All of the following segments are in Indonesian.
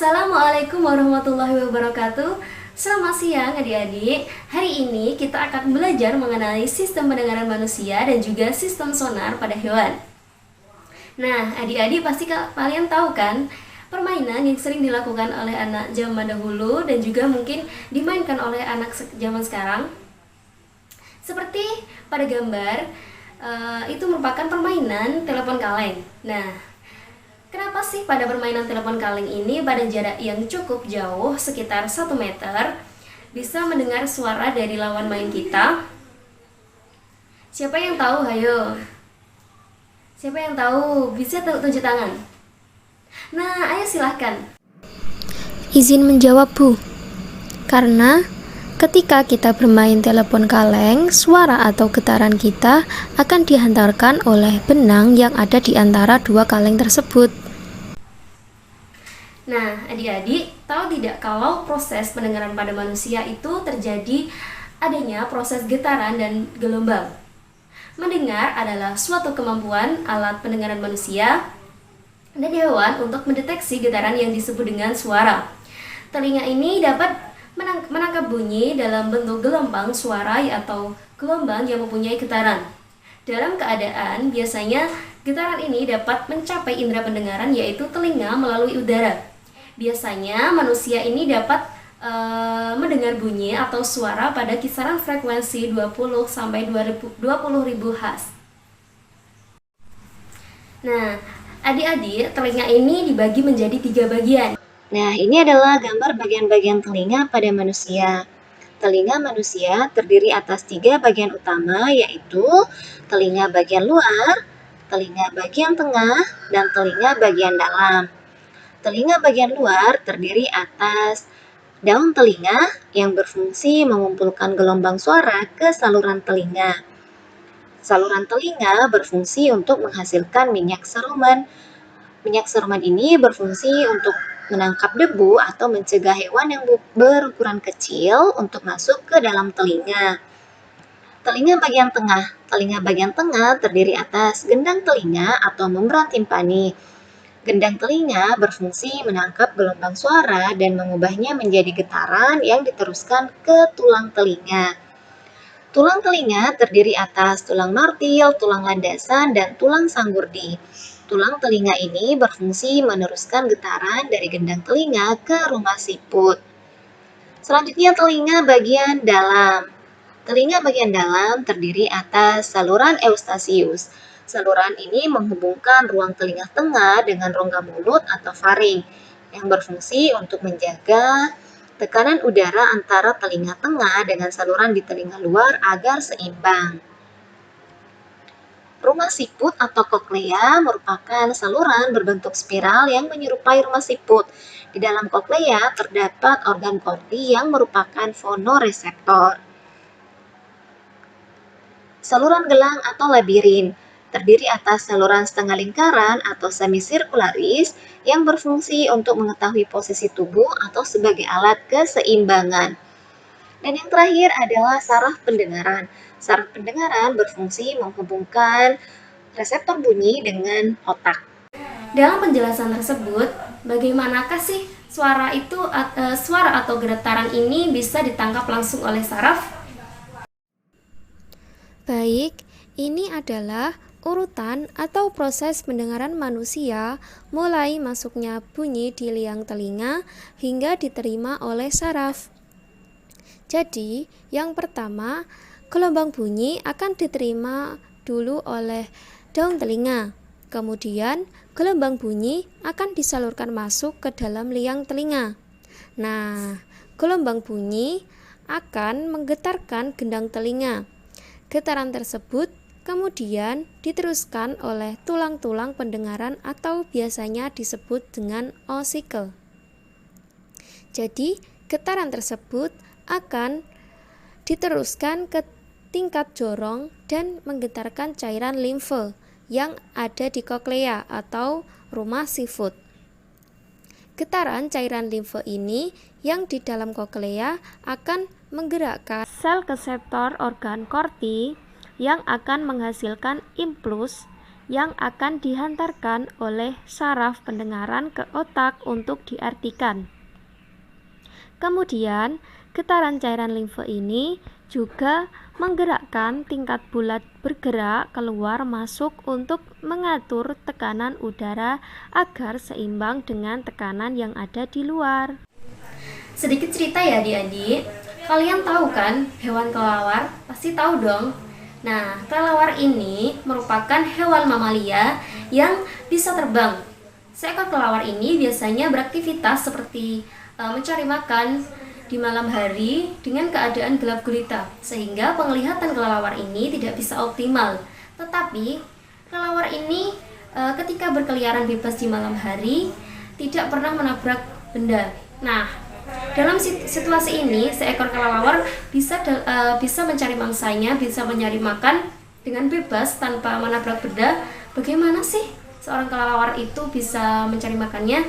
Assalamualaikum warahmatullahi wabarakatuh. Selamat siang adik-adik. Hari ini kita akan belajar mengenai sistem pendengaran manusia dan juga sistem sonar pada hewan. Nah, adik-adik pasti kalian tahu kan permainan yang sering dilakukan oleh anak zaman dahulu dan juga mungkin dimainkan oleh anak zaman sekarang. Seperti pada gambar, itu merupakan permainan telepon kaleng. Nah, kenapa sih pada permainan telepon kaleng ini pada jarak yang cukup jauh sekitar 1 meter bisa mendengar suara dari lawan main kita? Siapa yang tahu? Hayo. Siapa yang tahu? Bisa tunjuk tangan. Nah, ayo silahkan. Izin menjawab, Bu. Karena ketika kita bermain telepon kaleng, suara atau getaran kita akan dihantarkan oleh benang yang ada di antara dua kaleng tersebut. Nah, adik-adik, tahu tidak kalau proses pendengaran pada manusia itu terjadi adanya proses getaran dan gelombang? Mendengar adalah suatu kemampuan alat pendengaran manusia dan hewan untuk mendeteksi getaran yang disebut dengan suara. Telinga ini dapat menangkap bunyi dalam bentuk gelombang suara atau gelombang yang mempunyai getaran. Dalam keadaan biasanya getaran ini dapat mencapai indera pendengaran yaitu telinga melalui udara. Biasanya manusia ini dapat mendengar bunyi atau suara pada kisaran frekuensi 20 sampai 20.000 Hz. Nah, adik-adik, telinga ini dibagi menjadi 3 bagian. Nah, ini adalah gambar bagian-bagian telinga pada manusia. Telinga manusia terdiri atas 3 bagian utama, yaitu telinga bagian luar, telinga bagian tengah, dan telinga bagian dalam. Telinga bagian luar terdiri atas daun telinga yang berfungsi mengumpulkan gelombang suara ke saluran telinga. Saluran telinga berfungsi untuk menghasilkan minyak serumen. Minyak serumen ini berfungsi untuk menangkap debu atau mencegah hewan yang berukuran kecil untuk masuk ke dalam telinga. Telinga bagian tengah terdiri atas gendang telinga atau membran timpani. Gendang telinga berfungsi menangkap gelombang suara dan mengubahnya menjadi getaran yang diteruskan ke tulang telinga. Tulang telinga terdiri atas tulang nortil, tulang landasan, dan tulang sanggurdi. Tulang telinga ini berfungsi meneruskan getaran dari gendang telinga ke rumah siput. Selanjutnya telinga bagian dalam. Telinga bagian dalam terdiri atas saluran eustasius. Saluran ini menghubungkan ruang telinga tengah dengan rongga mulut atau faring yang berfungsi untuk menjaga tekanan udara antara telinga tengah dengan saluran di telinga luar agar seimbang. Rumah siput atau koklea merupakan saluran berbentuk spiral yang menyerupai rumah siput. Di dalam koklea terdapat organ korti yang merupakan fonoreseptor. Saluran gelang atau labirin terdiri atas saluran setengah lingkaran atau semisirkularis yang berfungsi untuk mengetahui posisi tubuh atau sebagai alat keseimbangan. Dan yang terakhir adalah saraf pendengaran. Saraf pendengaran berfungsi menghubungkan reseptor bunyi dengan otak. Dalam penjelasan tersebut, bagaimanakah sih suara atau getaran ini bisa ditangkap langsung oleh saraf? Baik, ini adalah urutan atau proses pendengaran manusia mulai masuknya bunyi di liang telinga hingga diterima oleh saraf. Jadi, yang pertama, gelombang bunyi akan diterima dulu oleh daun telinga. Kemudian, gelombang bunyi akan disalurkan masuk ke dalam liang telinga. Nah, gelombang bunyi akan menggetarkan gendang telinga. Getaran tersebut kemudian diteruskan oleh tulang-tulang pendengaran atau biasanya disebut dengan ossicle. Jadi, getaran tersebut akan diteruskan ke tingkat jorong dan menggetarkan cairan limfe yang ada di koklea atau rumah siput. Getaran cairan limfe ini yang di dalam koklea akan menggerakkan sel reseptor organ korti yang akan menghasilkan impuls yang akan dihantarkan oleh saraf pendengaran ke otak untuk diartikan. Kemudian, getaran cairan limfe ini juga menggerakkan tingkat bulat bergerak keluar masuk untuk mengatur tekanan udara agar seimbang dengan tekanan yang ada di luar. Sedikit cerita ya adik-adik, kalian tahu kan hewan kelelawar? Pasti tahu dong. Nah, kelelawar ini merupakan hewan mamalia yang bisa terbang. Seekor kelelawar ini biasanya beraktivitas seperti mencari makan di malam hari dengan keadaan gelap gulita, sehingga penglihatan kelelawar ini tidak bisa optimal. Tetapi kelelawar ini ketika berkeliaran bebas di malam hari tidak pernah menabrak benda. Nah, dalam situasi ini seekor kelelawar bisa mencari mangsanya, bisa mencari makan dengan bebas tanpa menabrak benda. Bagaimana sih seorang kelelawar itu bisa mencari makannya?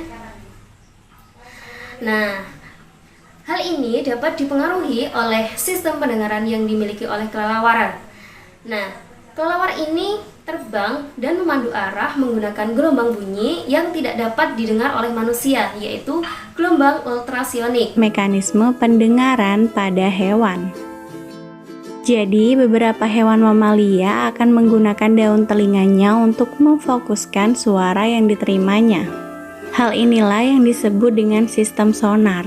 Nah, hal ini dapat dipengaruhi oleh sistem pendengaran yang dimiliki oleh kelelawar. Nah, kelelawar ini terbang dan memandu arah menggunakan gelombang bunyi yang tidak dapat didengar oleh manusia, yaitu gelombang ultrasonik. Mekanisme pendengaran pada hewan. Jadi, beberapa hewan mamalia akan menggunakan daun telinganya untuk memfokuskan suara yang diterimanya. Hal inilah yang disebut dengan sistem sonar,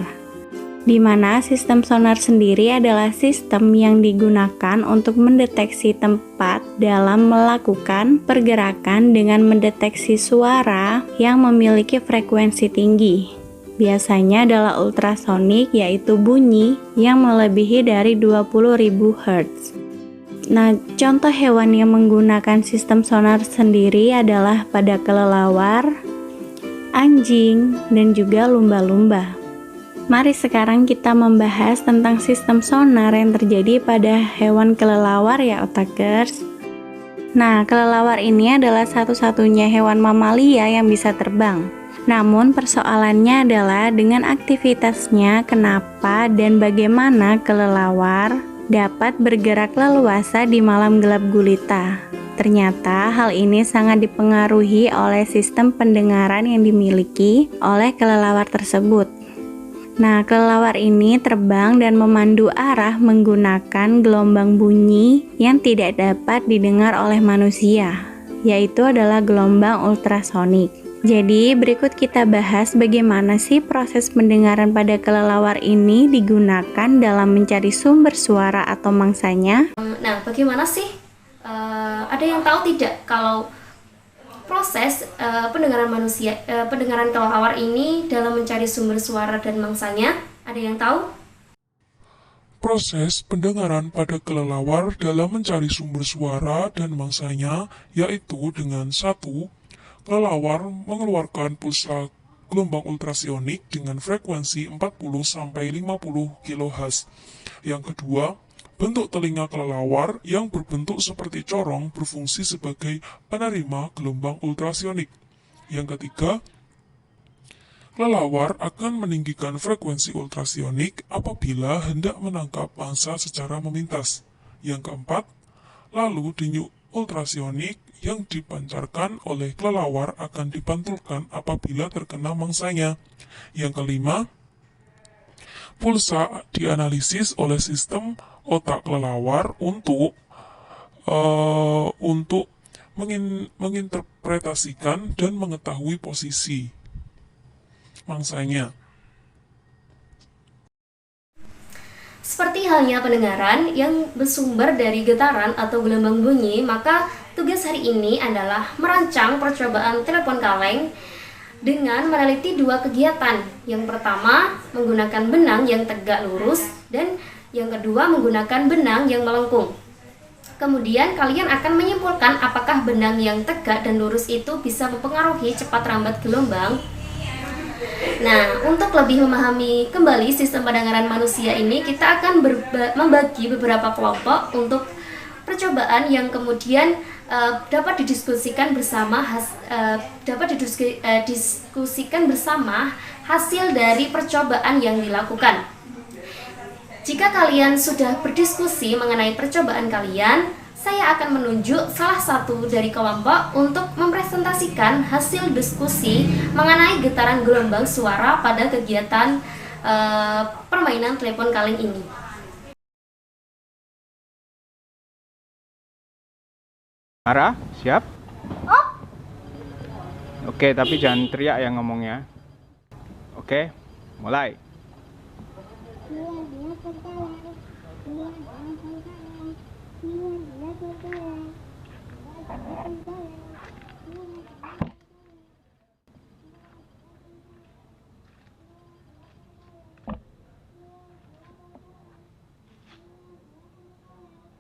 di mana sistem sonar sendiri adalah sistem yang digunakan untuk mendeteksi tempat dalam melakukan pergerakan dengan mendeteksi suara yang memiliki frekuensi tinggi. Biasanya adalah ultrasonik, yaitu bunyi yang melebihi dari 20.000 Hz. Nah, contoh hewan yang menggunakan sistem sonar sendiri adalah pada kelelawar, anjing, dan juga lumba-lumba. Mari sekarang kita membahas tentang sistem sonar yang terjadi pada hewan kelelawar ya otakers. Nah, kelelawar ini adalah satu-satunya hewan mamalia yang bisa terbang. Namun persoalannya adalah dengan aktivitasnya kenapa dan bagaimana kelelawar dapat bergerak leluasa di malam gelap gulita. Ternyata hal ini sangat dipengaruhi oleh sistem pendengaran yang dimiliki oleh kelelawar tersebut. Nah, kelelawar ini terbang dan memandu arah menggunakan gelombang bunyi yang tidak dapat didengar oleh manusia, yaitu adalah gelombang ultrasonik. Jadi, berikut kita bahas bagaimana sih proses pendengaran pada kelelawar ini digunakan dalam mencari sumber suara atau mangsanya. Nah, bagaimana sih? Ada yang tahu tidak kalau proses pendengaran pendengaran kelelawar ini dalam mencari sumber suara dan mangsanya? Ada yang tahu? Proses pendengaran pada kelelawar dalam mencari sumber suara dan mangsanya yaitu dengan 1. Kelelawar mengeluarkan pulsa gelombang ultrasonik dengan frekuensi 40-50 kHz. Yang kedua, bentuk telinga kelelawar yang berbentuk seperti corong berfungsi sebagai penerima gelombang ultrasonik. Yang ketiga, kelelawar akan meninggikan frekuensi ultrasonik apabila hendak menangkap mangsa secara memintas. Yang keempat, lalu denyut ultrasonik yang dipancarkan oleh kelelawar akan dipantulkan apabila terkena mangsanya. Yang kelima, pulsa dianalisis oleh sistem otak kelelawar untuk menginterpretasikan dan mengetahui posisi mangsanya. Seperti halnya pendengaran yang bersumber dari getaran atau gelombang bunyi, maka tugas hari ini adalah merancang percobaan telepon kaleng dengan meneliti 2 kegiatan. Yang pertama, menggunakan benang yang tegak lurus, dan yang kedua, menggunakan benang yang melengkung. Kemudian kalian akan menyimpulkan apakah benang yang tegak dan lurus itu bisa mempengaruhi cepat rambat gelombang. Nah, untuk lebih memahami kembali sistem pendengaran manusia ini, kita akan membagi beberapa kelompok untuk percobaan yang kemudian dapat didiskusikan bersama hasil dari percobaan yang dilakukan. Jika kalian sudah berdiskusi mengenai percobaan kalian, saya akan menunjuk salah satu dari kelompok untuk mempresentasikan hasil diskusi mengenai getaran gelombang suara pada kegiatan permainan telepon kaleng ini. Ara, siap? Oke, tapi jangan teriak ya ngomongnya. Oke, mulai.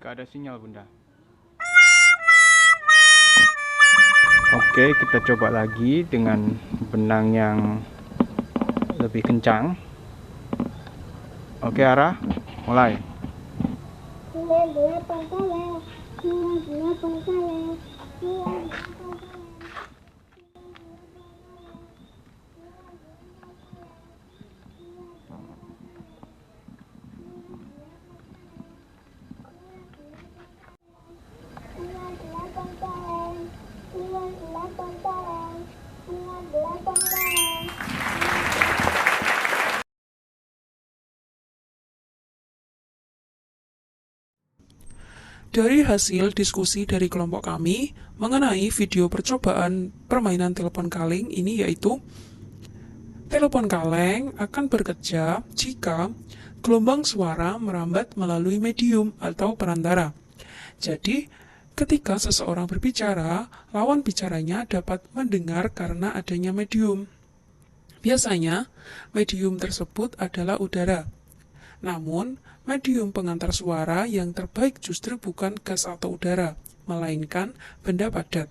Gak ada sinyal, Bunda. Oke, kita coba lagi dengan benang yang lebih kencang. Oke, Ara, mulai. Dari hasil diskusi dari kelompok kami mengenai video percobaan permainan telepon kaleng ini yaitu telepon kaleng akan bekerja jika gelombang suara merambat melalui medium atau perantara. Jadi, ketika seseorang berbicara, lawan bicaranya dapat mendengar karena adanya medium. Biasanya, medium tersebut adalah udara. Namun, medium pengantar suara yang terbaik justru bukan gas atau udara, melainkan benda padat.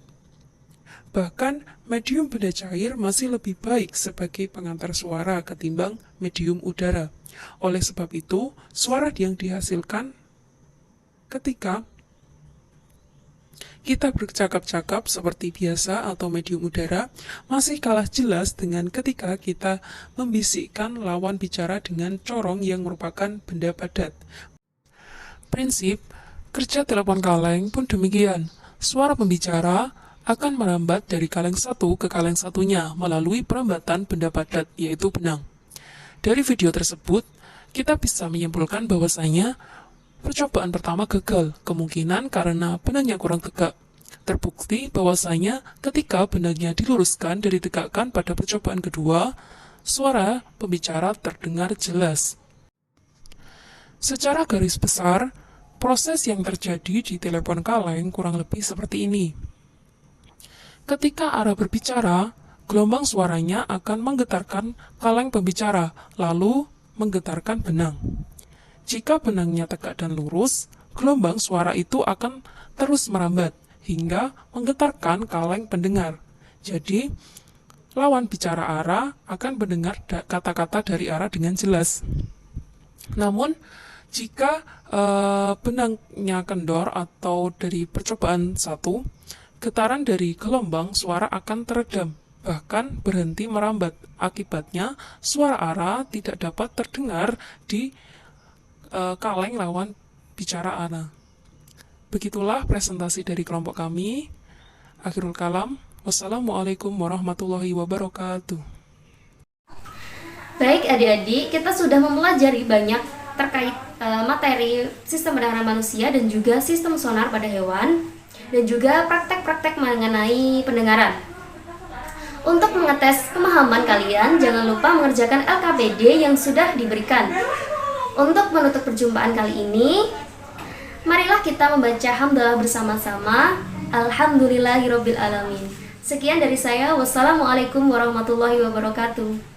Bahkan, medium benda cair masih lebih baik sebagai pengantar suara ketimbang medium udara. Oleh sebab itu, suara yang dihasilkan ketika kita bercakap-cakap seperti biasa atau medium udara masih kalah jelas dengan ketika kita membisikkan lawan bicara dengan corong yang merupakan benda padat. Prinsip kerja telepon kaleng pun demikian. Suara pembicara akan merambat dari kaleng satu ke kaleng satunya melalui perambatan benda padat, yaitu benang. Dari video tersebut, kita bisa menyimpulkan bahwasanya percobaan pertama gagal, kemungkinan karena benangnya kurang tegak. Terbukti bahwasanya ketika benangnya diluruskan dan ditegakkan pada percobaan kedua, suara pembicara terdengar jelas. Secara garis besar, proses yang terjadi di telepon kaleng kurang lebih seperti ini. Ketika Ara berbicara, gelombang suaranya akan menggetarkan kaleng pembicara, lalu menggetarkan benang. Jika benangnya tegak dan lurus, gelombang suara itu akan terus merambat hingga menggetarkan kaleng pendengar. Jadi, lawan bicara Ara akan mendengar kata-kata dari Ara dengan jelas. Namun, jika benangnya kendor atau dari percobaan satu, getaran dari gelombang suara akan teredam, bahkan berhenti merambat. Akibatnya, suara Ara tidak dapat terdengar di kaleng lawan bicara Ara. Begitulah presentasi dari kelompok kami. Akhirul kalam. Wassalamualaikum warahmatullahi wabarakatuh. Baik adik-adik, kita sudah mempelajari banyak terkait materi sistem pendengaran manusia dan juga sistem sonar pada hewan, dan juga praktek-praktek mengenai pendengaran. Untuk mengetes pemahaman kalian, jangan lupa mengerjakan LKPD yang sudah diberikan. Untuk menutup perjumpaan kali ini, marilah kita membaca hamdalah bersama-sama. Alhamdulillahirobbilalamin. Sekian dari saya. Wassalamualaikum warahmatullahi wabarakatuh.